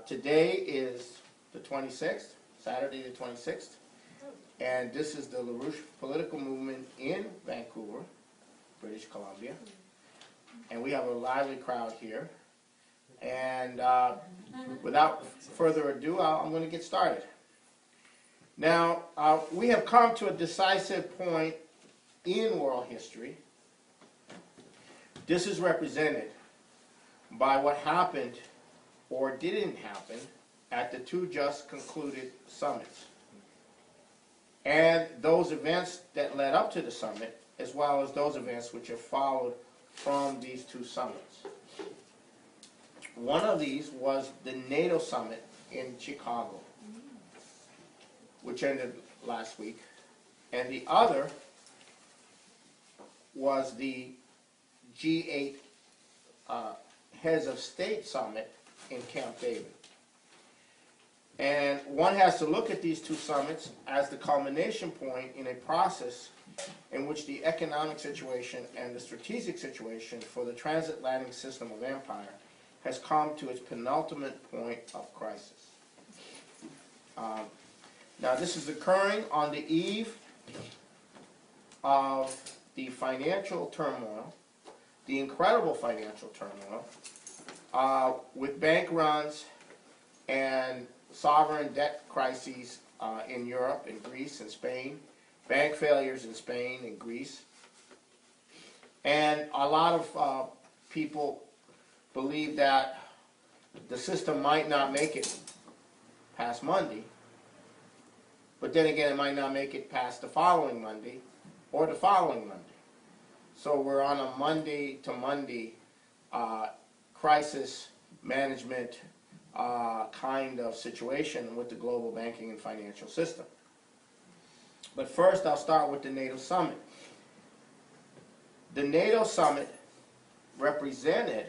Today is the 26th, Saturday the 26th, and this is the LaRouche political movement in Vancouver, British Columbia. And we have a lively crowd here. And without further ado, I'm going to get started. Now, we have come to a decisive point in world history. This is represented by what happened or didn't happen at the two just concluded summits, and those events that led up to the summit, as well as those events which have followed from these two summits. One of these was the NATO summit in Chicago, which ended last week, and the other was the G8 Heads of State Summit in Camp David. And one has to look at these two summits as the culmination point in a process in which the economic situation and the strategic situation for the transatlantic system of empire has come to its penultimate point of crisis. Now this is occurring on the eve of the financial turmoil, the incredible financial turmoil, with bank runs and sovereign debt crises in Europe, in Greece and Spain, bank failures in Spain and Greece. And a lot of people believe that the system might not make it past Monday, but then again it might not make it past the following Monday or the following Monday. So we're on a Monday to Monday crisis management kind of situation with the global banking and financial system. But first I'll start with the NATO summit. The NATO summit represented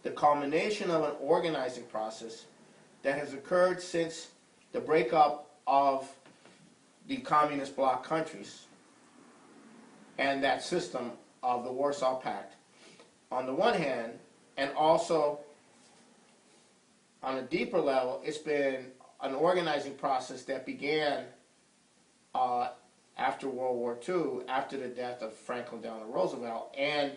the culmination of an organizing process that has occurred since the breakup of the communist bloc countries and that system of the Warsaw Pact on the one hand, and also on a deeper level, it's been an organizing process that began after World War II, after the death of Franklin Delano Roosevelt, and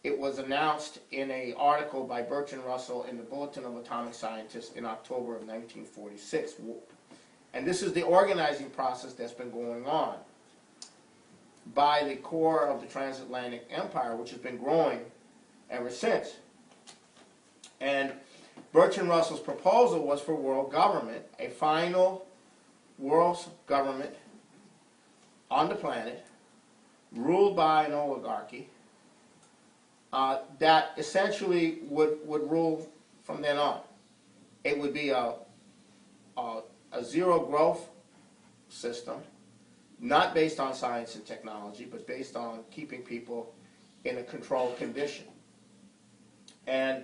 it was announced in an article by Bertrand Russell in the Bulletin of Atomic Scientists in October of 1946. And this is the organizing process that's been going on by the core of the transatlantic empire, which has been growing ever since. And Bertrand Russell's proposal was for world government, a final world government on the planet, ruled by an oligarchy, that essentially would rule from then on. It would be a zero growth system, not based on science and technology, but based on keeping people in a controlled condition. And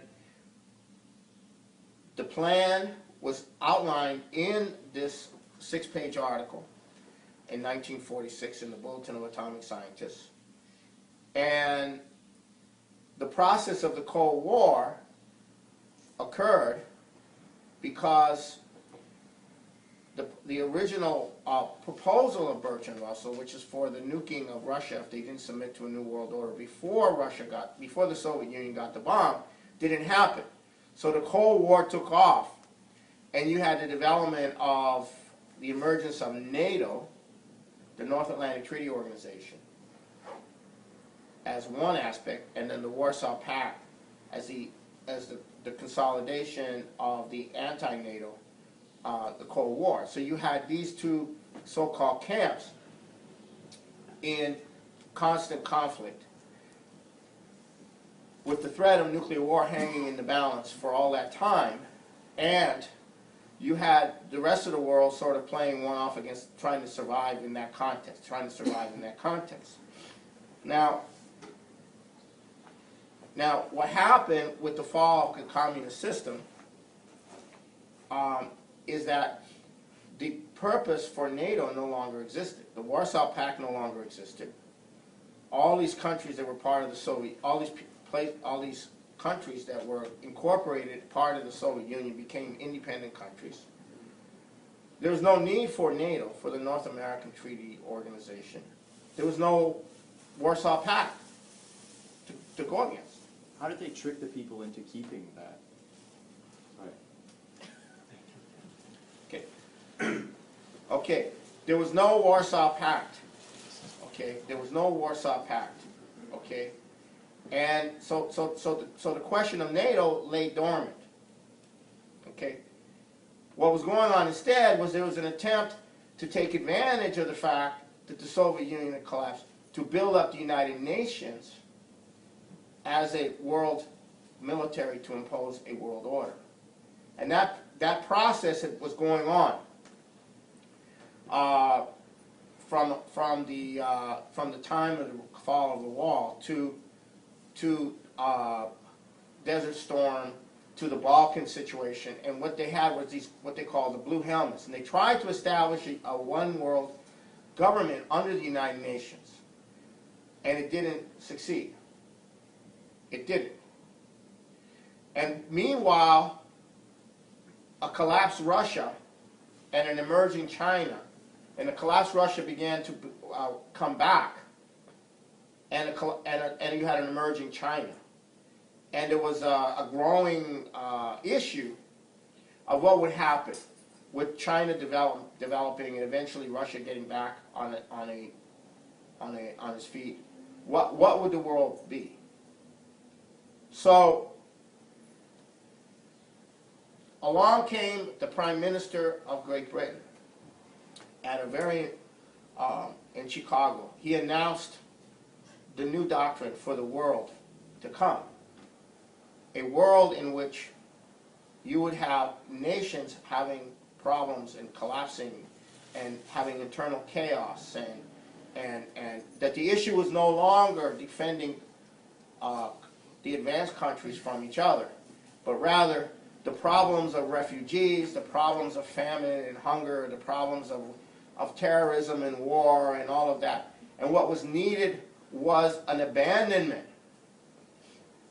the plan was outlined in this 6-page article in 1946 in the Bulletin of Atomic Scientists. And the process of the Cold War occurred because the original proposal of Bertrand Russell, which is for the nuking of Russia if they didn't submit to a new world order before the Soviet Union got the bomb, didn't happen. So the Cold War took off, and you had the development of the emergence of NATO, the North Atlantic Treaty Organization, as one aspect, and then the Warsaw Pact as the consolidation of the anti-NATO, the Cold War. So you had these two so-called camps in constant conflict, with the threat of nuclear war hanging in the balance for all that time, and you had the rest of the world sort of playing one off against trying to survive in that context, Now, what happened with the fall of the communist system is that the purpose for NATO no longer existed. The Warsaw Pact no longer existed. All these countries that were part of the Soviet, all these countries that were incorporated, part of the Soviet Union, became independent countries. There was no need for NATO, for the North American Treaty Organization. There was no Warsaw Pact to go against. How did they trick the people into keeping that? Okay. Okay. There was no Warsaw Pact. Okay. There was no Warsaw Pact. Okay. And so the question of NATO lay dormant. Okay. What was going on instead was there was an attempt to take advantage of the fact that the Soviet Union had collapsed to build up the United Nations as a world military to impose a world order. And that process was going on from the time of the fall of the wall to Desert Storm, to the Balkan situation, and what they had was these, what they call the Blue Helmets, and they tried to establish a one world government under the United Nations, and it didn't succeed. It didn't. And meanwhile, a collapsed Russia and an emerging China, and the collapsed Russia began to come back, and you had an emerging China. And there was a growing issue of what would happen with China developing and eventually Russia getting back on its feet. What would the world be? So along came the Prime Minister of Great Britain at a very in Chicago. He announced the new doctrine for the world to come. A world in which you would have nations having problems and collapsing and having internal chaos, and that the issue was no longer defending the advanced countries from each other, but rather the problems of refugees, the problems of famine and hunger, the problems of terrorism and war and all of that. And what was needed was an abandonment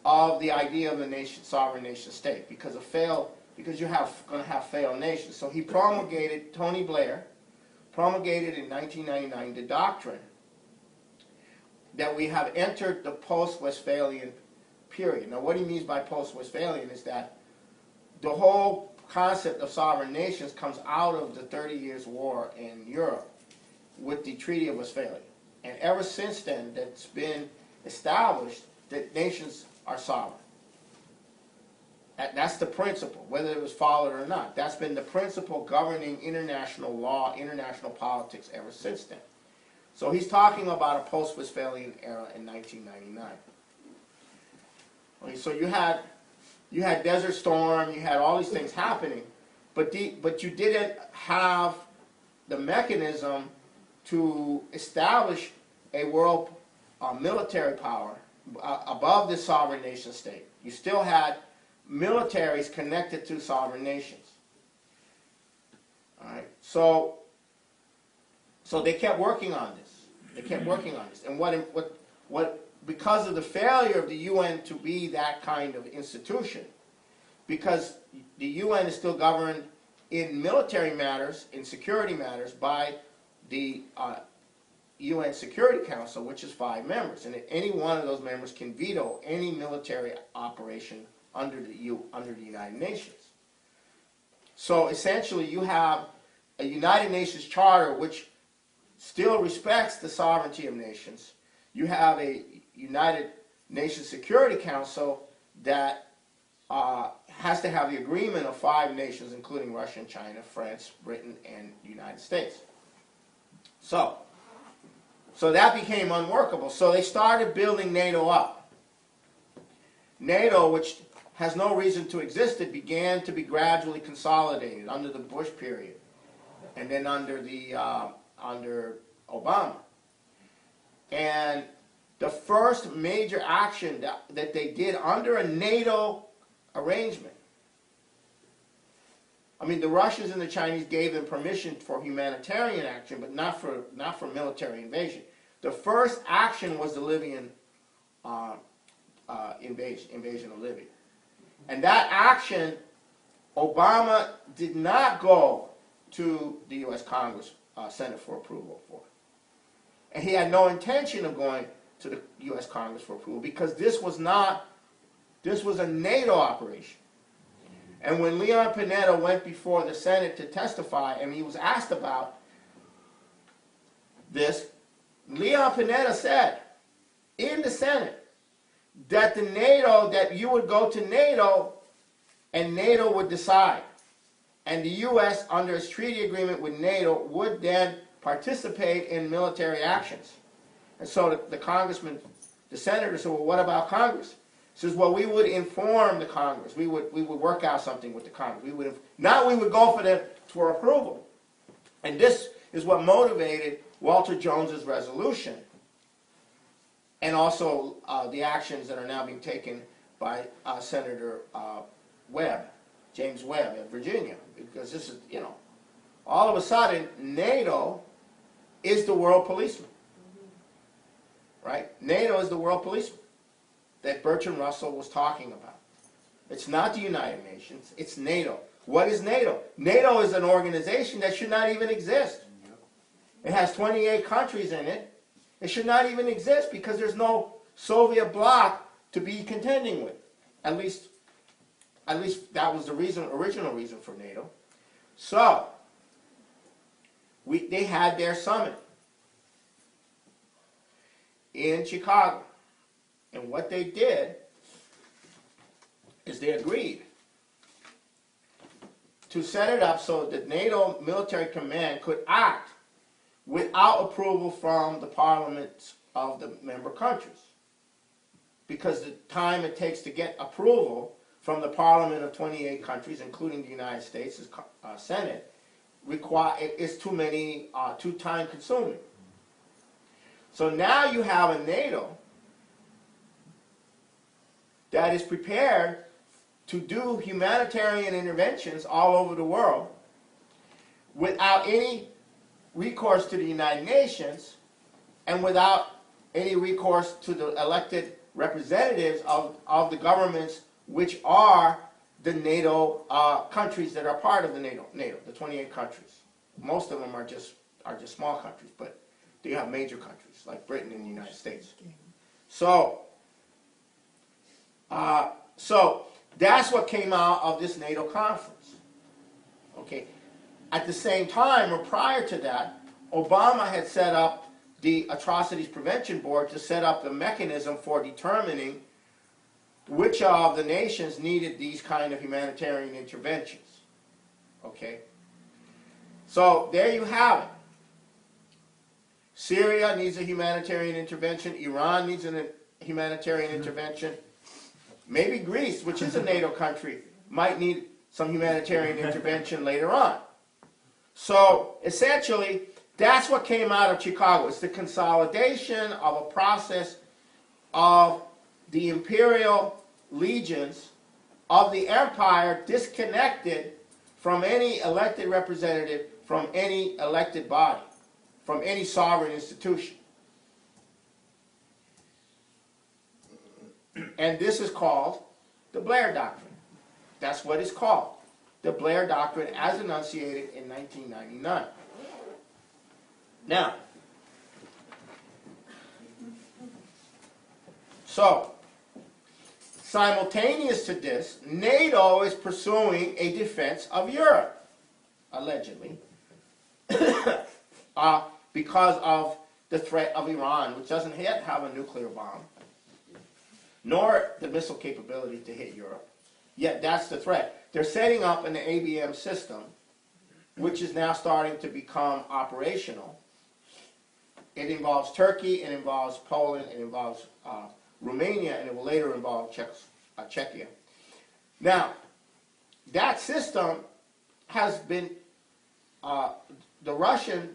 of the idea of the nation, sovereign nation state, because you're going to have failed nations. So he promulgated, Tony Blair promulgated in 1999 the doctrine that we have entered the post-Westphalian period. Now what he means by post-Westphalian is that the whole concept of sovereign nations comes out of the 30 Years' War in Europe with the Treaty of Westphalia. And ever since then, that's been established that nations are sovereign. That's the principle, whether it was followed or not. That's been the principle governing international law, international politics ever since then. So he's talking about a post-Westphalian era in 1999. Okay, so you had Desert Storm, you had all these things happening, but you didn't have the mechanism to establish a world military power above the sovereign nation state. You still had militaries connected to sovereign nations. All right, so they kept working on this. They kept working on this, and what because of the failure of the UN to be that kind of institution, because the UN is still governed in military matters, in security matters, by the UN Security Council, which is 5 members, and any one of those members can veto any military operation under the United Nations. So essentially you have a United Nations Charter which still respects the sovereignty of nations. You have a United Nations Security Council that has to have the agreement of 5 nations, including Russia and China, France, Britain, and the United States. So that became unworkable. So they started building NATO up. NATO, which has no reason to exist, it began to be gradually consolidated under the Bush period, and then under Obama. And the first major action that they did under a NATO arrangement, I mean, the Russians and the Chinese gave them permission for humanitarian action, but not for military invasion. The first action was the Libyan invasion of Libya. And that action, Obama did not go to the U.S. Congress, Senate for approval for. And he had no intention of going to the U.S. Congress for approval because this was a NATO operation. And when Leon Panetta went before the Senate to testify, and he was asked about this, Leon Panetta said in the Senate that you would go to NATO and NATO would decide. And the U.S., under its treaty agreement with NATO, would then participate in military actions. And so the congressman, the senator said, well, what about Congress? He says, well, we would inform the Congress. We would work out something with the Congress. We would go for them for approval. And this is what motivated Walter Jones's resolution, and also the actions that are now being taken by Senator Webb, James Webb of Virginia, because this is, all of a sudden, NATO is the world policeman, right? NATO is the world policeman that Bertrand Russell was talking about. It's not the United Nations, it's NATO. What is NATO? NATO is an organization that should not even exist. It has 28 countries in it. It should not even exist because there's no Soviet bloc to be contending with. At least that was the original reason for NATO. So, they had their summit in Chicago. And what they did is they agreed to set it up so that NATO military command could act without approval from the parliaments of the member countries. Because the time it takes to get approval from the parliament of 28 countries, including the United States' Senate, is too time consuming. So now you have a NATO that is prepared to do humanitarian interventions all over the world without any recourse to the United Nations and without any recourse to the elected representatives of the governments which are the NATO countries that are part of the NATO, the 28 countries. Most of them are just small countries, but they have major countries like Britain and the United States. So that's what came out of this NATO conference. Okay. At the same time, or prior to that, Obama had set up the Atrocities Prevention Board to set up the mechanism for determining which of the nations needed these kind of humanitarian interventions. Okay? So there you have it. Syria needs a humanitarian intervention. Iran needs a humanitarian intervention. Maybe Greece, which is a NATO country, might need some humanitarian intervention later on. So essentially, that's what came out of Chicago. It's the consolidation of a process of the imperial legions of the empire disconnected from any elected representative, from any elected body, from any sovereign institution. And this is called the Blair Doctrine. That's what it's called. The Blair Doctrine as enunciated in 1999. Now, so, simultaneous to this, NATO is pursuing a defense of Europe, allegedly, because of the threat of Iran, which doesn't yet have a nuclear bomb, nor the missile capability to hit Europe. Yet that's the threat. They're setting up an ABM system, which is now starting to become operational. It involves Turkey, it involves Poland, it involves Romania, and it will later involve Czechia. Now, that system has been, the Russians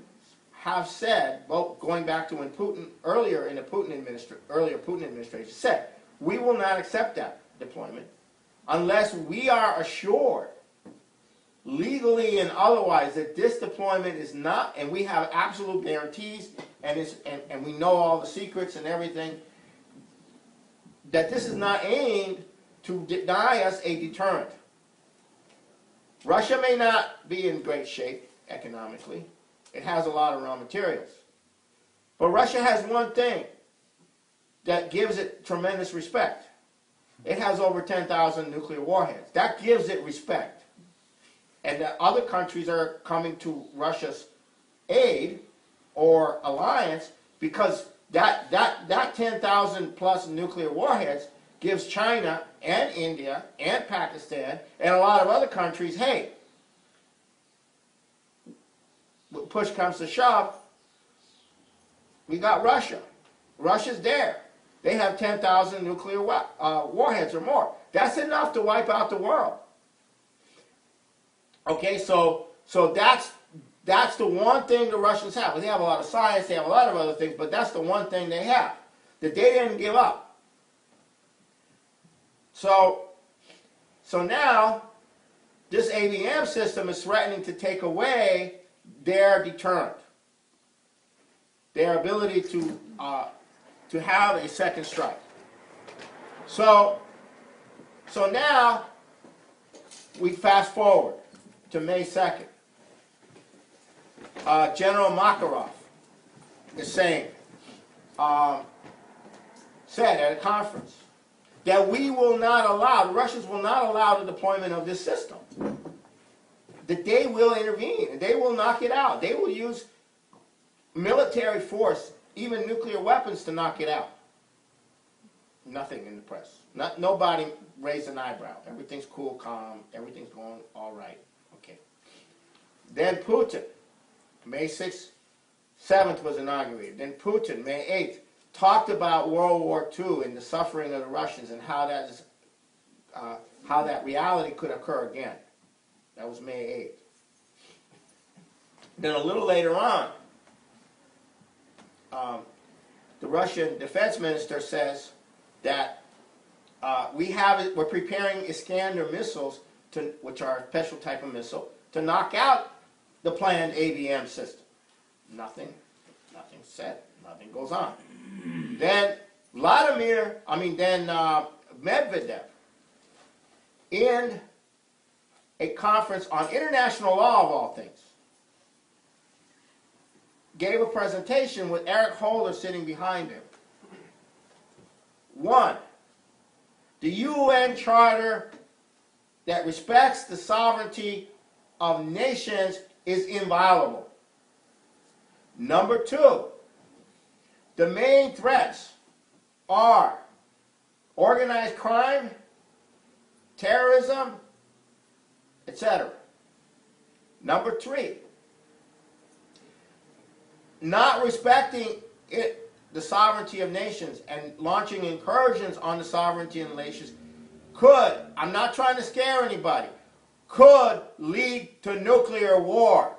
have said, well, going back to when Putin, earlier Putin administration said, we will not accept that deployment unless we are assured, legally and otherwise, that this deployment is not, and we have absolute guarantees, and we know all the secrets and everything, that this is not aimed to deny us a deterrent. Russia may not be in great shape economically. It has a lot of raw materials. But Russia has one thing that gives it tremendous respect. It has over 10,000 nuclear warheads. That gives it respect. And the other countries are coming to Russia's aid or alliance because that 10,000 plus nuclear warheads gives China and India and Pakistan and a lot of other countries, hey, when push comes to shove, we got Russia. Russia's there. They have 10,000 nuclear warheads or more. That's enough to wipe out the world. Okay, so that's the one thing the Russians have. They have a lot of science, they have a lot of other things, but that's the one thing they have that they didn't give up. So now this ABM system is threatening to take away their deterrent, their ability to have a second strike. So now we fast forward to May 2nd. General Makarov is saying, said at a conference, that we will not allow, the Russians will not allow the deployment of this system. That they will intervene, and they will knock it out. They will use military force, even nuclear weapons, to knock it out. Nothing in the press. Nobody raised an eyebrow. Everything's cool, calm, everything's going all right. Okay. Then Putin, May 6th, 7th was inaugurated. Then Putin, May 8th, talked about World War II and the suffering of the Russians and how that reality could occur again. That was May 8th. Then a little later on, the Russian defense minister says that we're preparing Iskander missiles, which are a special type of missile, to knock out the planned ABM system. Nothing said. Nothing goes on. Then Medvedev, in a conference on international law of all things, gave a presentation with Eric Holder sitting behind him. 1, the UN Charter that respects the sovereignty of nations is inviolable. Number 2, the main threats are organized crime, terrorism, etc. Number 3, not respecting the sovereignty of nations and launching incursions on the sovereignty of the nations could, I'm not trying to scare anybody, could lead to nuclear war.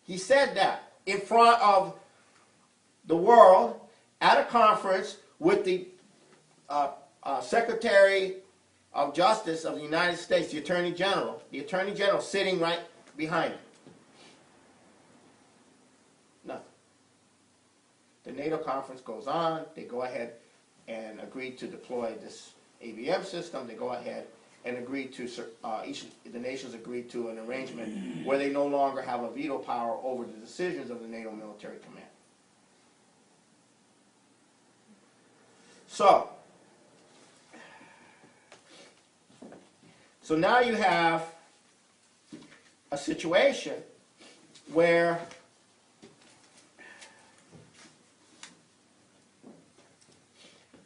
He said that in front of the world at a conference with the Secretary of Justice of the United States, the Attorney General sitting right behind him. Nothing. The NATO conference goes on. They go ahead and agree to deploy this ABM system. They go ahead and agree to, the nations agree to an arrangement where they no longer have a veto power over the decisions of the NATO military command. So now you have a situation where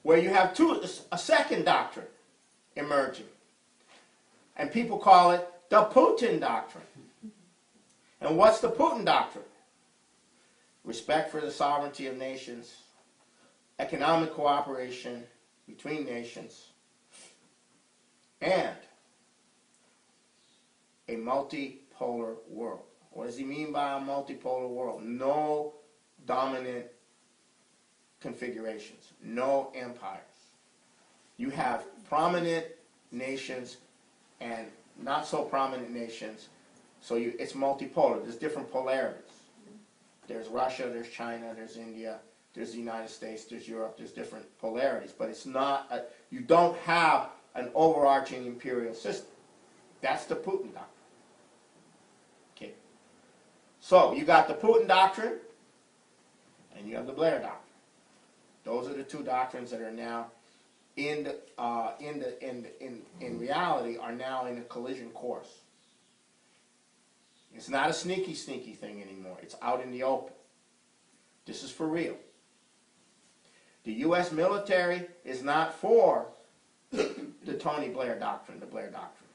you have a second doctrine emerging. And people call it the Putin doctrine. And what's the Putin doctrine? Respect for the sovereignty of nations, economic cooperation between nations, and a multipolar world. What does he mean by a multipolar world? No dominant configurations, no empires. You have prominent nations and not so prominent nations, so it's multipolar. There's different polarities. There's Russia, there's China, there's India, there's the United States, there's Europe, there's different polarities, but it's not, you don't have an overarching imperial system. That's the Putin doctrine. Okay. So you got the Putin doctrine, and you have the Blair doctrine. Those are the two doctrines that are now in reality are now in a collision course. It's not a sneaky thing anymore. It's out in the open. This is for real. The U.S. military is not for the Tony Blair doctrine, the Blair doctrine.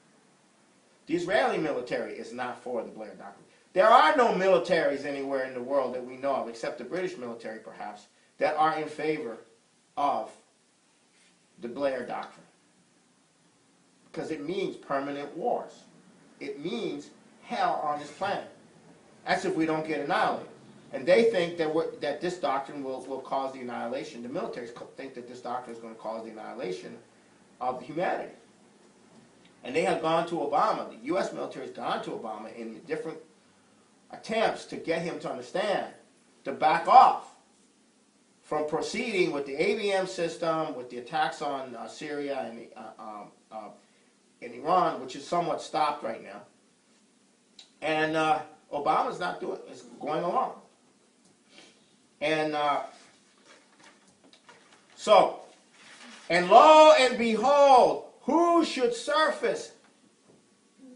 The Israeli military is not for the Blair doctrine. There are no militaries anywhere in the world that we know of, except the British military perhaps, that are in favor of the Blair doctrine. Because it means permanent wars. It means hell on this planet. That's if we don't get annihilated. And they think that this doctrine will cause the annihilation. The militaries think that this doctrine is going to cause the annihilation of humanity. And they have gone to Obama. The U.S. military has gone to Obama in different attempts to get him to understand, to back off from proceeding with the ABM system, with the attacks on Syria and Iran, which is somewhat stopped right now. And Obama's not doing it. It's going along. And and lo and behold, who should surface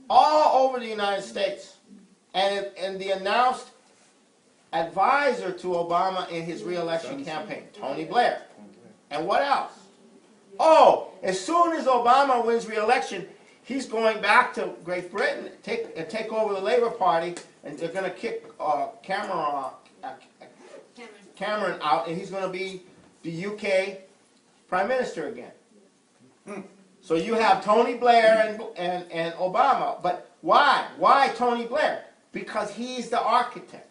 all over the United States? And the announced advisor to Obama in his re-election campaign, Tony Blair. And what else? Oh, as soon as Obama wins re-election, he's going back to Great Britain, take over the Labour Party, and they're going to kick Cameron out, and he's going to be the UK Prime Minister again. So you have Tony Blair and Obama. But why? Why Tony Blair? Because he's the architect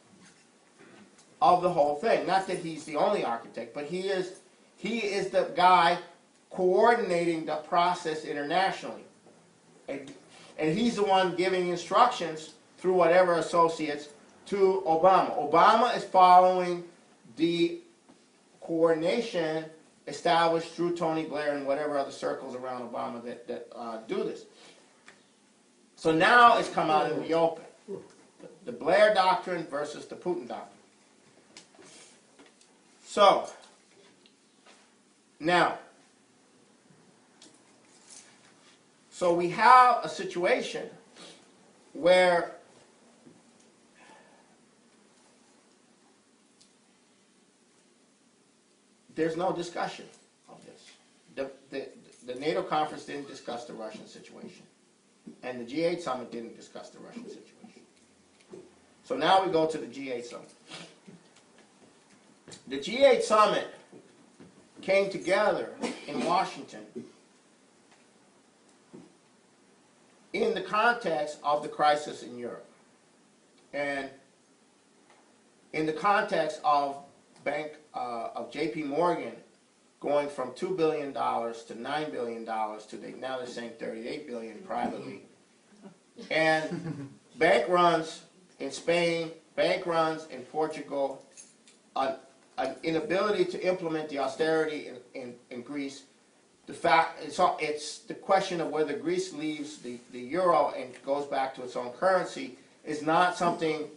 of the whole thing. Not that he's the only architect, but he is the guy coordinating the process internationally. And he's the one giving instructions through whatever associates to Obama. Obama is following the coordination established through Tony Blair and whatever other circles around Obama that do this. So now it's come out in the open. The Blair doctrine versus the Putin doctrine. So, now, so we have a situation where there's no discussion of this. The NATO conference didn't discuss the Russian situation. And the G8 summit didn't discuss the Russian situation. So now we go to the G8 summit. The G8 summit came together in Washington in the context of the crisis in Europe. And in the context of J.P. Morgan going from $2 billion to $9 billion to now they're saying $38 billion privately. And bank runs in Spain, bank runs in Portugal, an inability to implement the austerity in Greece. The fact it's the question of whether Greece leaves the euro and goes back to its own currency is not something.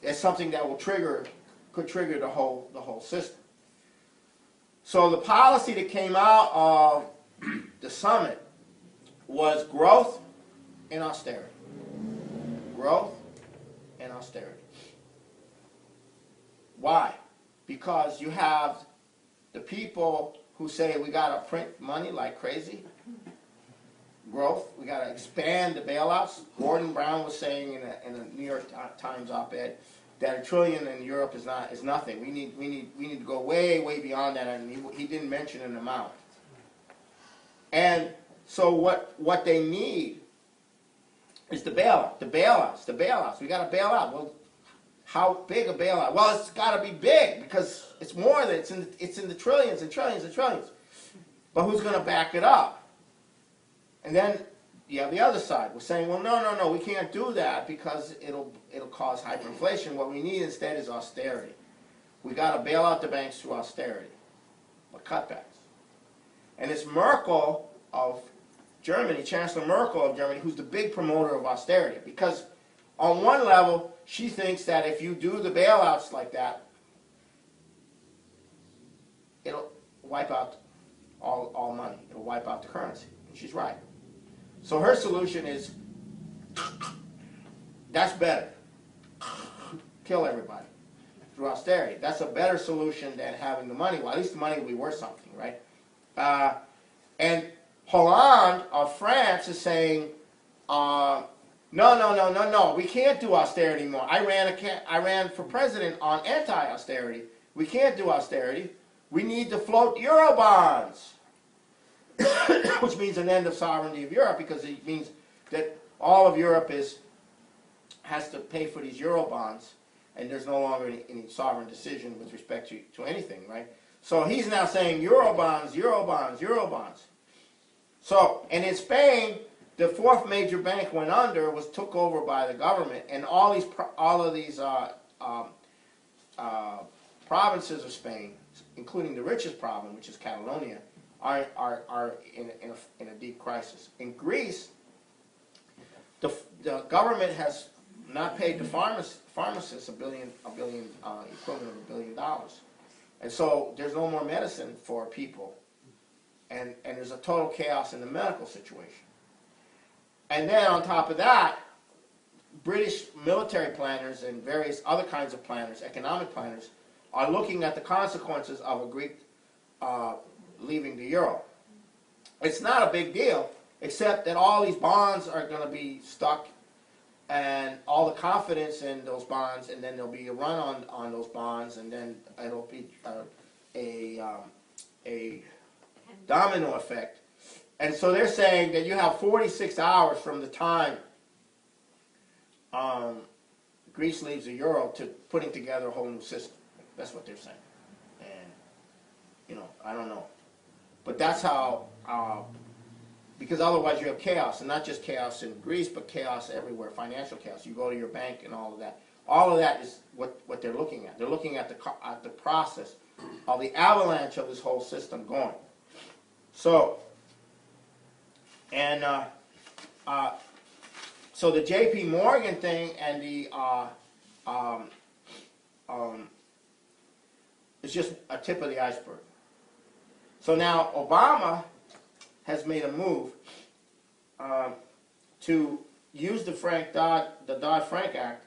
It's something that could trigger the whole system. So the policy that came out of the summit was growth and austerity. Growth and austerity. Why? Because you have the people who say we got to print money like crazy. Growth. We got to expand the bailouts. Gordon Brown was saying in a New York Times op-ed that $1 trillion in Europe is nothing. We need to go way beyond that, and he didn't mention an amount. And so what they need is the bailout, the bailouts. We got to bail out. Well, how big a bailout? Well, it's got to be big because it's more than it's in the trillions and trillions and trillions. But who's going to back it up? And then you have the other side. We're saying, well, no, we can't do that because it'll cause hyperinflation. What we need instead is austerity. we got to bail out the banks through austerity, or cutbacks. And it's Merkel of Germany, Chancellor Merkel of Germany, who's the big promoter of austerity. Because on one level, she thinks that if you do the bailouts like that, it'll wipe out all money. It'll wipe out the currency. And she's right. So her solution is, that's better. Kill everybody through austerity. That's a better solution than having the money. Well, at least the money will be worth something, right? And Hollande of France is saying, no, we can't do austerity anymore. I ran for president on anti-austerity. We can't do austerity. We need to float Eurobonds, which means an end of sovereignty of Europe, because it means that all of Europe has to pay for these Eurobonds, and there's no longer any sovereign decision with respect to anything, right? So he's now saying Eurobonds, Eurobonds, Eurobonds. So, and in Spain, the fourth major bank went under, took over by the government, and all of these provinces of Spain, including the richest province, which is Catalonia, are in a deep crisis. In Greece, the government has not paid the pharmacists equivalent of $1 billion, and so there's no more medicine for people, and there's a total chaos in the medical situation. And then on top of that, British military planners and various other kinds of planners, economic planners, are looking at the consequences of a Greek leaving the euro. It's not a big deal, except that all these bonds are going to be stuck, and all the confidence in those bonds, and then there'll be a run on those bonds, and then it'll be a domino effect. And so they're saying that you have 46 hours from the time Greece leaves the euro to putting together a whole new system. That's what they're saying. And, I don't know. But that's how, because otherwise you have chaos, and not just chaos in Greece, but chaos everywhere, financial chaos. You go to your bank and all of that. All of that is what they're looking at. They're looking at the process of the avalanche of this whole system going. So, and so the J.P. Morgan thing and the it's just a tip of the iceberg. So now Obama has made a move to use the Dodd-Frank Act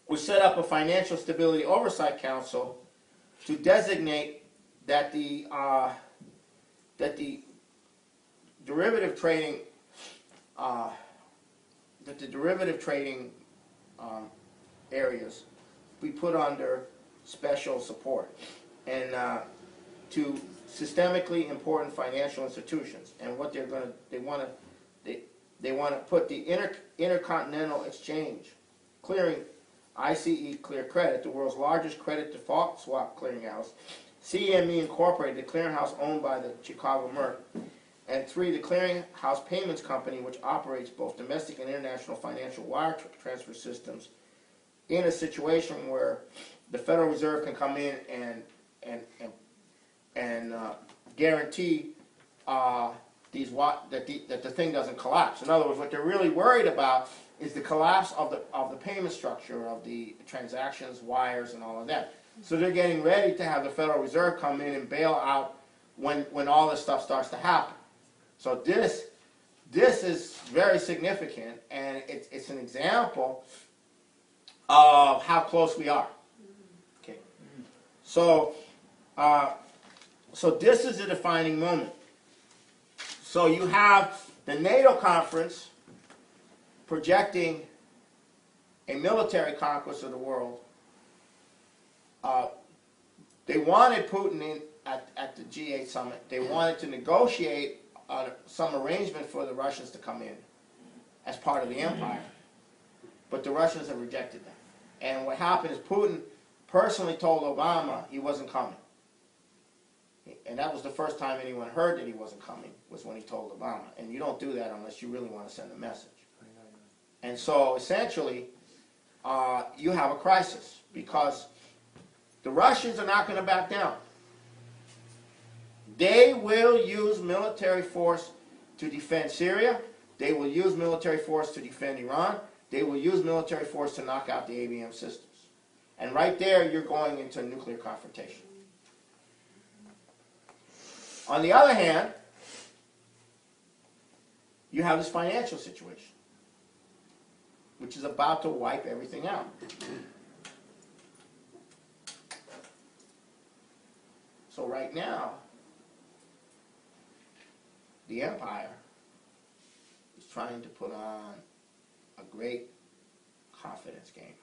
we set up a Financial Stability Oversight Council to designate that the derivative trading areas be put under special support, and to systemically important financial institutions. And what they want to put the Intercontinental Exchange Clearing, ICE Clear Credit, the world's largest credit default swap clearinghouse, CME Incorporated, the clearinghouse owned by the Chicago Merc, and 3, the Clearinghouse Payments Company, which operates both domestic and international financial wire transfer systems, in a situation where the Federal Reserve can come in and guarantee that the thing doesn't collapse. In other words, what they're really worried about is the collapse of the payment structure of the transactions, wires, and all of that. So they're getting ready to have the Federal Reserve come in and bail out when all this stuff starts to happen. So this is very significant, and it's an example of how close we are. Okay, so this is a defining moment. So you have the NATO conference projecting a military conquest of the world. They wanted Putin at the G8 summit. They wanted to negotiate some arrangement for the Russians to come in as part of the empire. But the Russians have rejected that. And what happened is Putin personally told Obama he wasn't coming. And that was the first time anyone heard that he wasn't coming, was when he told Obama. And you don't do that unless you really want to send a message. And so essentially, you have a crisis, because the Russians are not going to back down. They will use military force to defend Syria. They will use military force to defend Iran. They will use military force to knock out the ABM systems. And right there, you're going into nuclear confrontation. On the other hand, you have this financial situation, which is about to wipe everything out. So right now, the empire is trying to put on a great confidence game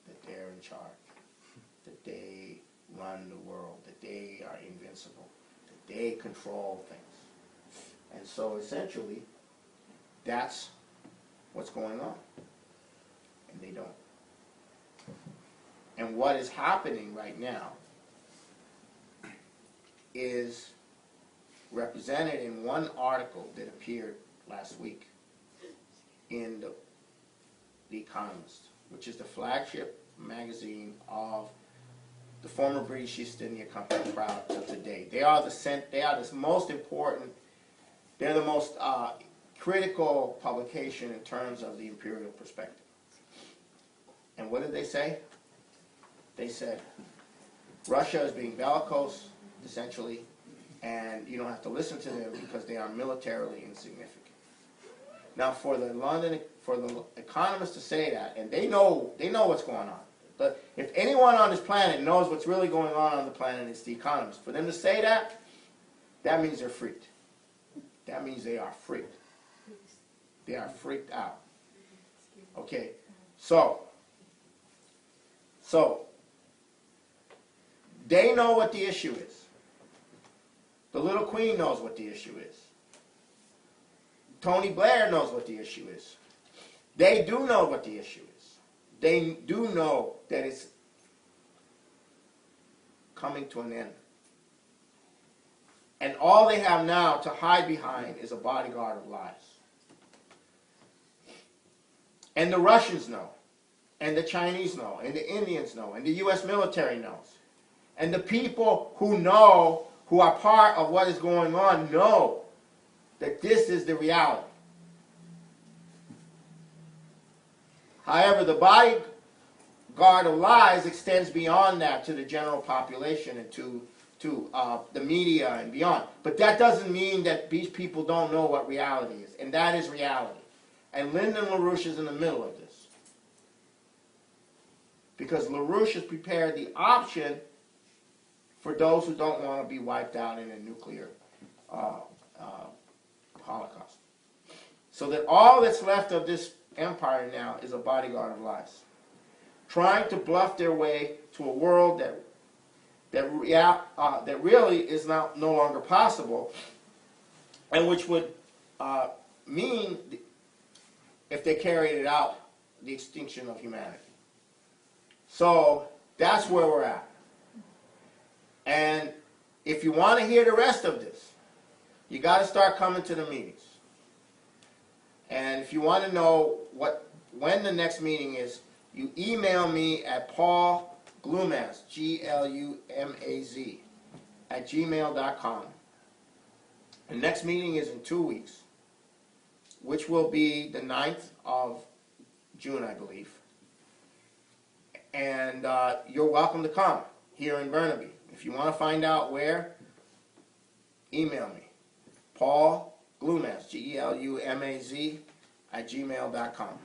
that they're in charge, that they run the world, that they are invincible, that they control things. And so essentially, that's what's going on. And they don't. And what is happening right now is represented in one article that appeared last week in The Economist, which is the flagship magazine of the former British East India Company crowd of today. They are the most important, they're the most critical publication in terms of the imperial perspective. And what did they say? They said, Russia is being bellicose, essentially, and you don't have to listen to them because they are militarily insignificant. Now, for the Economist to say that, and they know what's going on. But if anyone on this planet knows what's really going on the planet, it's the Economist. For them to say that, that means they're freaked. That means they are freaked. They are freaked out. Okay, so they know what the issue is. The little queen knows what the issue is. Tony Blair knows what the issue is. They do know what the issue is. They do know that it's coming to an end. And all they have now to hide behind is a bodyguard of lies. And the Russians know, and the Chinese know, and the Indians know, and the U.S. military knows. And the people who know, who are part of what is going on, know that this is the reality. However, the bodyguard of lies extends beyond that to the general population and to the media and beyond. But that doesn't mean that these people don't know what reality is. And that is reality. And Lyndon LaRouche is in the middle of this. Because LaRouche has prepared the option for those who don't want to be wiped out in a nuclear holocaust. So that all that's left of this empire now is a bodyguard of lies, trying to bluff their way to a world that really is no longer possible, and which would mean, if they carried it out, the extinction of humanity. So that's where we're at. And if you want to hear the rest of this, you got to start coming to the meetings. And if you want to know when the next meeting is, you email me at Paul Glumaz, Glumaz, @gmail.com. The next meeting is in 2 weeks, which will be the 9th of June, I believe. And you're welcome to come here in Burnaby. If you want to find out where, email me. Paul Glumaz, Glumaz, @gmail.com.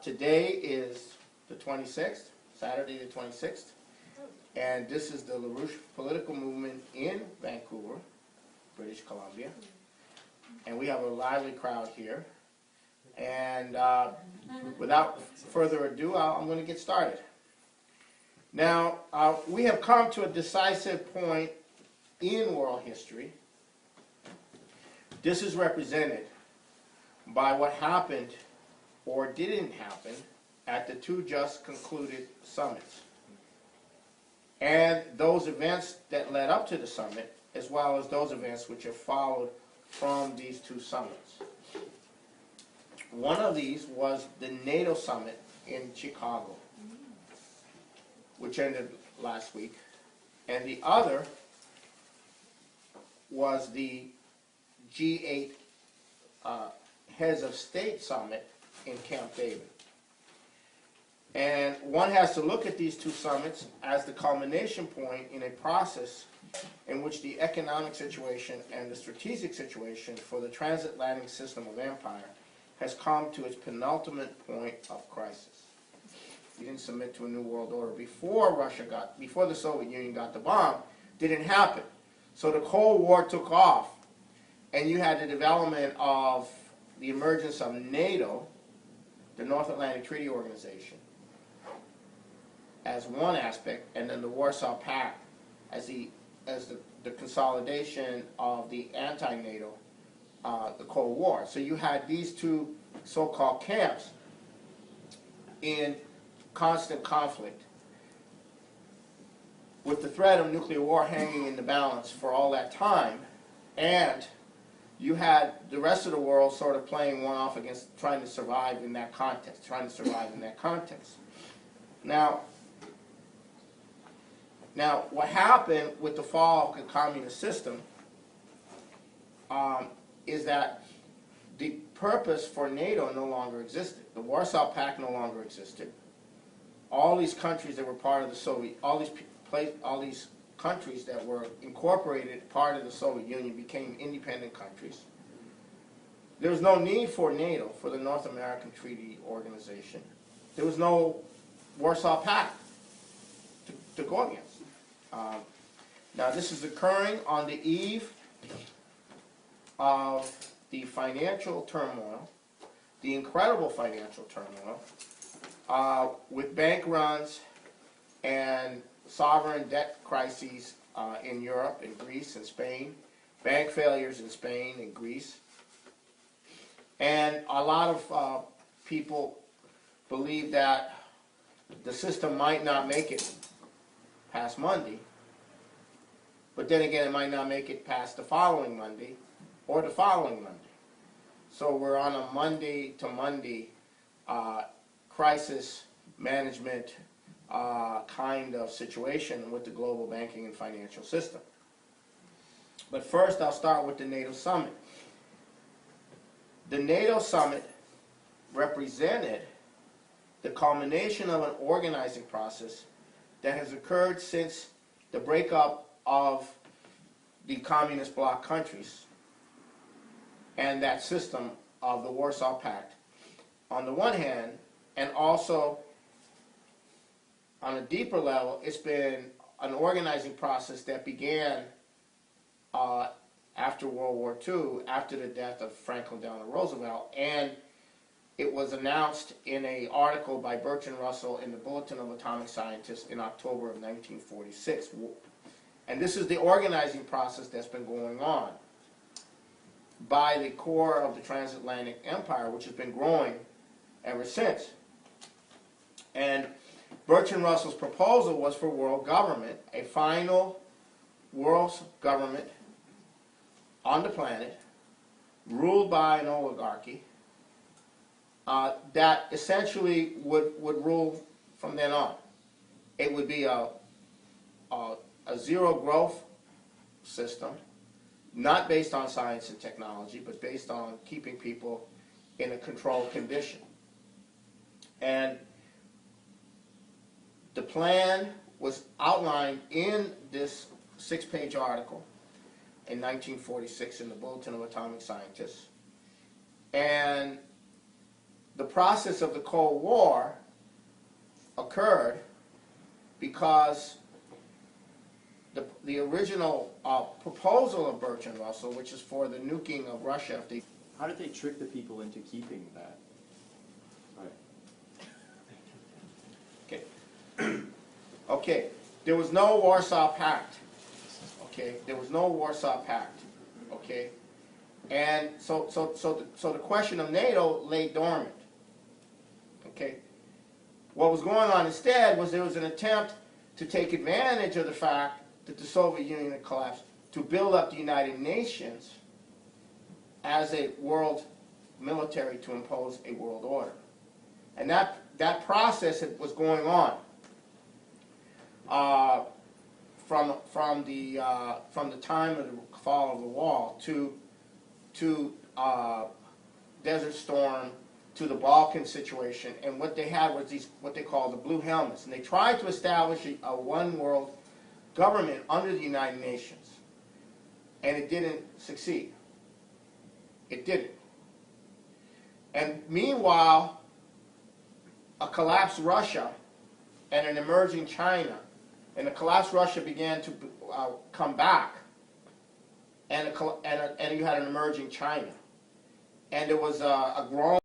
Today is the 26th, Saturday the 26th, and this is the LaRouche political movement in Vancouver, British Columbia. And we have a lively crowd here. And without further ado, I'm going to get started. Now, we have come to a decisive point in world history. This is represented by what happened or didn't happen at the two just concluded summits, and those events that led up to the summit, as well as those events which have followed from these two summits. one of these was the NATO summit in Chicago, which ended last week, and the other was the G8 Heads of State Summit in Camp David. And one has to look at these two summits as the culmination point in a process in which the economic situation and the strategic situation for the transatlantic system of empire has come to its penultimate point of crisis. We didn't submit to a new world order before the Soviet Union got the bomb. Didn't happen. So the Cold War took off, and you had the development of the emergence of NATO, the North Atlantic Treaty Organization, as one aspect, and then the Warsaw Pact as the consolidation of the anti-NATO, the Cold War. So you had these two so-called camps in constant conflict, with the threat of nuclear war hanging in the balance for all that time, and you had the rest of the world sort of playing one off against trying to survive in that context, Now, what happened with the fall of the communist system is that the purpose for NATO no longer existed. The Warsaw Pact no longer existed. All these countries that were part of the Soviet, all these countries that were incorporated part of the Soviet Union became independent countries. There was no need for NATO, for the North American Treaty Organization. There was no Warsaw Pact to go against. Now this is occurring on the eve of the financial turmoil, the incredible financial turmoil, with bank runs and sovereign debt crises in Europe, in Greece and Spain, bank failures in Spain and Greece. And a lot of people believe that the system might not make it past Monday, but then again it might not make it past the following Monday or the following Monday. So we're on a Monday to Monday crisis management kind of situation with the global banking and financial system. But first I'll start with the NATO summit. The NATO summit represented the culmination of an organizing process that has occurred since the breakup of the communist bloc countries and that system of the Warsaw Pact on the one hand, and also on a deeper level, it's been an organizing process that began after World War II, after the death of Franklin Delano Roosevelt, and it was announced in an article by Bertrand Russell in the Bulletin of Atomic Scientists in October of 1946. And this is the organizing process that's been going on by the core of the transatlantic empire, which has been growing ever since. And Bertrand Russell's proposal was for world government, a final world government on the planet, ruled by an oligarchy, that essentially would rule from then on. It would be a zero growth system, not based on science and technology, but based on keeping people in a controlled condition. And the plan was outlined in this 6-page article in 1946 in the Bulletin of Atomic Scientists. And the process of the Cold War occurred because the original proposal of Bertrand Russell, which is for the nuking of Russia. How did they trick the people into keeping that? Okay. Okay. There was no Warsaw Pact. Okay. There was no Warsaw Pact. Okay. And so the question of NATO lay dormant. Okay. What was going on instead was there was an attempt to take advantage of the fact that the Soviet Union had collapsed to build up the United Nations as a world military to impose a world order. And that process was going on from the time of the fall of the wall to Desert Storm, to the Balkan situation. And what they had was these, what they call the Blue Helmets. And they tried to establish a one world government under the United Nations. And it didn't succeed. It didn't. And meanwhile, a collapsed Russia and an emerging China, and the collapsed Russia began to come back, and you had an emerging China, and there was a growing